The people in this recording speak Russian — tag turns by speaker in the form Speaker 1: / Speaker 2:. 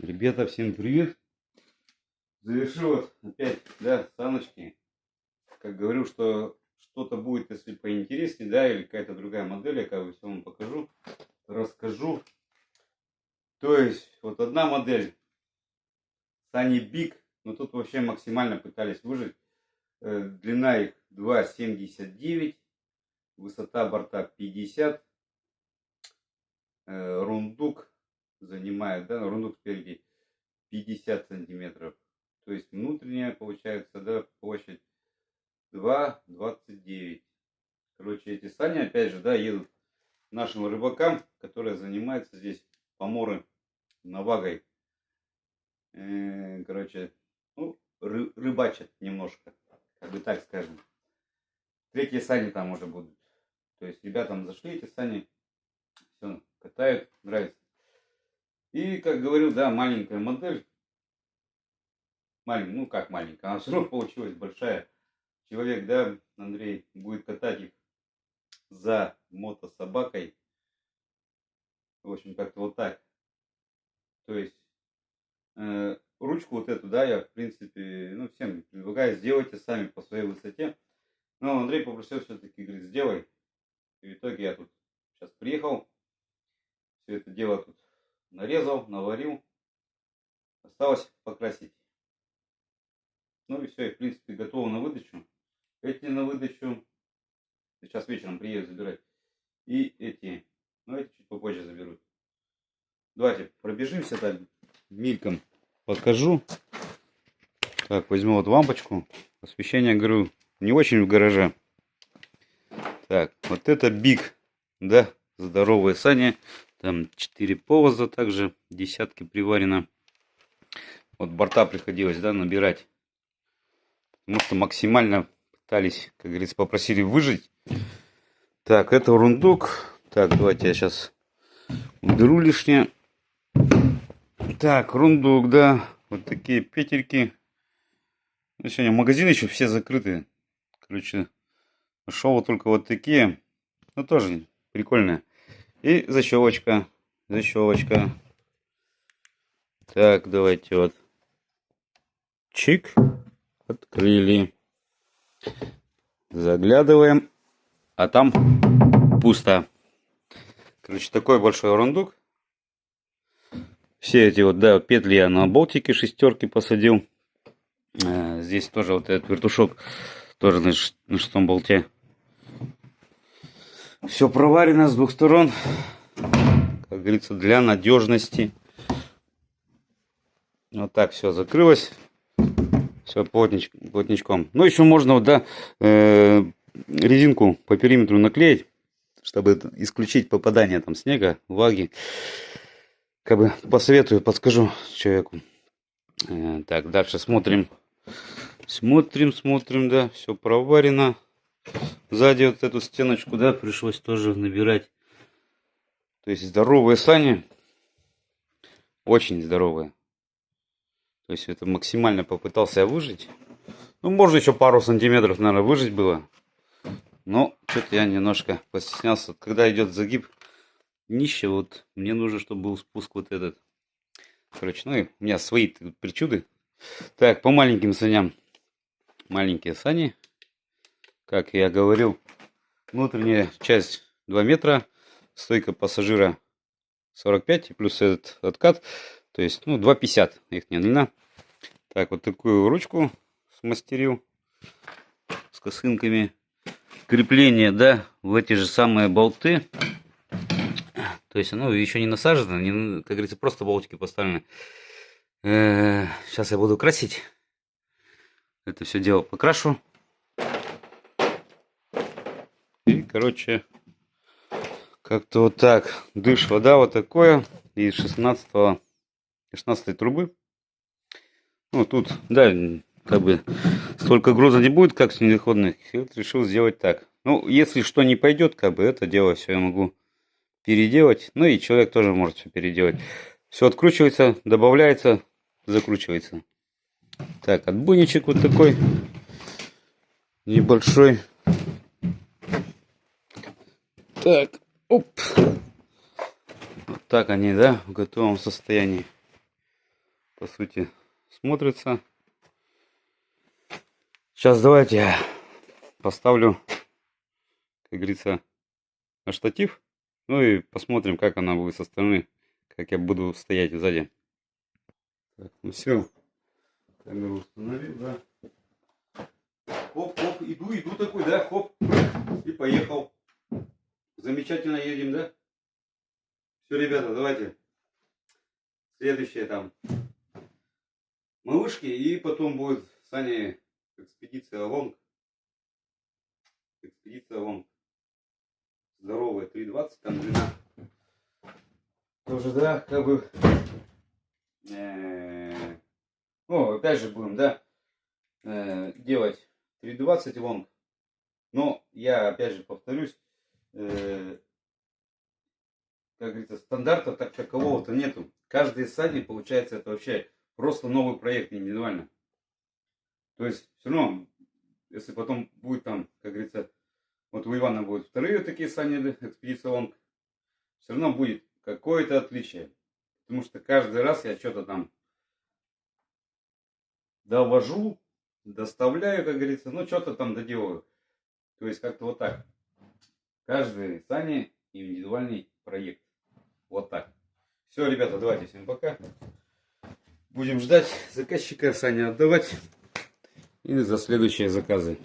Speaker 1: Ребята, всем привет! Завершил вот опять, да, саночки. Как говорю, что что-то будет, если поинтереснее, да, или какая-то другая модель, я как бы все вам покажу, расскажу. То есть, вот одна модель, Сани Big, но тут вообще максимально пытались выжить. Длина их 2,79, высота борта 50, рундук занимает, да, рундук спереди 50 сантиметров. То есть внутренняя получается, да, площадь 2,29. Короче, эти сани, опять же, да, едут нашим рыбакам, которые занимаются здесь поморы навагой. Короче, ну, рыбачат немножко, как бы так скажем. Третьи сани там уже будут. То есть ребятам зашли эти сани, все, катают, нравится. И, как говорил, да, маленькая модель. Ну как маленькая, она все равно получилась большая. Человек, да, Андрей, будет катать их за мотособакой. В общем, как-то вот так. То есть ручку вот эту, да, я, в принципе, ну, всем предлагаю, сделайте сами по своей высоте. Но Андрей попросил все-таки, говорит, сделай. И в итоге я тут сейчас приехал, все это дело тут нарезал, наварил. Осталось покрасить. Ну и все, и в принципе готово на выдачу. Эти на выдачу. Сейчас вечером приеду забирать. И эти. Ну, эти чуть попозже заберут. Давайте пробежимся так мельком. Покажу. Так, возьму вот лампочку. Освещение, говорю, не очень в гараже. Так, вот это Биг, да, здоровые сани. Там 4 повоза, также десятки приварено. Вот борта приходилось, да, набирать. Потому что максимально пытались, как говорится, попросили выжить. Так, это рундук. Так, давайте я сейчас уберу лишнее. Так, рундук, да. Вот такие петельки. Ну, сегодня магазины еще все закрыты. Короче, нашел вот только вот такие. Ну, тоже прикольные. И защелочка. Защелочка. Так, давайте вот. Чик. Открыли. Заглядываем. А там пусто. Короче, такой большой рундук. Все эти вот, да, петли я на болтики шестерки посадил. Здесь тоже вот этот вертушок тоже на шестом болте. Все проварено с двух сторон. Как говорится, для надежности. Вот так все закрылось. Все плотничком. Ну, еще можно, вот, да, резинку по периметру наклеить, чтобы исключить попадание там снега, влаги. Как бы посоветую, подскажу человеку. Так, дальше смотрим. Смотрим, да, все проварено. Сзади вот эту стеночку, да, пришлось тоже набирать. То есть здоровые сани. Очень здоровые. То есть это максимально попытался я выжить. Ну, можно еще пару сантиметров, наверное, выжить было. Но что-то я немножко постеснялся. Когда идет загиб днища, вот мне нужно, чтобы был спуск вот этот. Короче, ну и у меня свои причуды. Так, по маленьким саням. Маленькие сани. Как я говорил, внутренняя часть 2 метра. Стойка пассажира 45 и плюс этот откат. То есть, ну, 2,50 их длина. Так, вот такую ручку смастерил с косынками. Крепление, да, в эти же самые болты. То есть оно еще не насажено, не, как говорится, просто болтики поставлены. Сейчас я буду красить. Это все дело покрашу. И, короче, как-то вот так. Дышь, вода вот такое. Из 16 трубы. Ну, тут, да, как бы столько груза не будет, как с снегоходных. Вот решил сделать так. Ну, если что не пойдет, как бы это дело все я могу переделать. Ну и человек тоже может все переделать. Все откручивается, добавляется, закручивается. Так, отбойничек вот такой небольшой. Так, оп. Вот так они, да, в готовом состоянии. по сути, смотрится. Сейчас давайте я поставлю, как говорится, на штатив. Ну и посмотрим, как она будет со стороны, как я буду стоять сзади. Так, ну все. Камеру установил, да. Хоп, хоп, иду такой, да, хоп. И поехал. Замечательно едем, да? Все, ребята, давайте. Следующее там. Малышки, и потом будет Сани экспедиция лонг. Экспедиция лонг. Здоровая, 3,20 там длина. Тоже, да, как бы... Ну, опять же будем, да, делать 3,20 лонг. Но я, опять же, повторюсь, как говорится, стандарта так такового-то нету. Каждый из Сани, получается, это вообще просто новый проект индивидуально. То есть, все равно, если потом будет там, как говорится, вот у Ивана будут вторые такие Сани, экспедиция лонг, все равно будет какое-то отличие. Потому что каждый раз я что-то там довожу, доставляю, как говорится, ну что-то там доделаю. То есть как-то вот так. Каждый Сани индивидуальный проект. Вот так. Все, ребята, давайте, всем пока. Будем ждать заказчика, Сани отдавать. И за следующие заказы.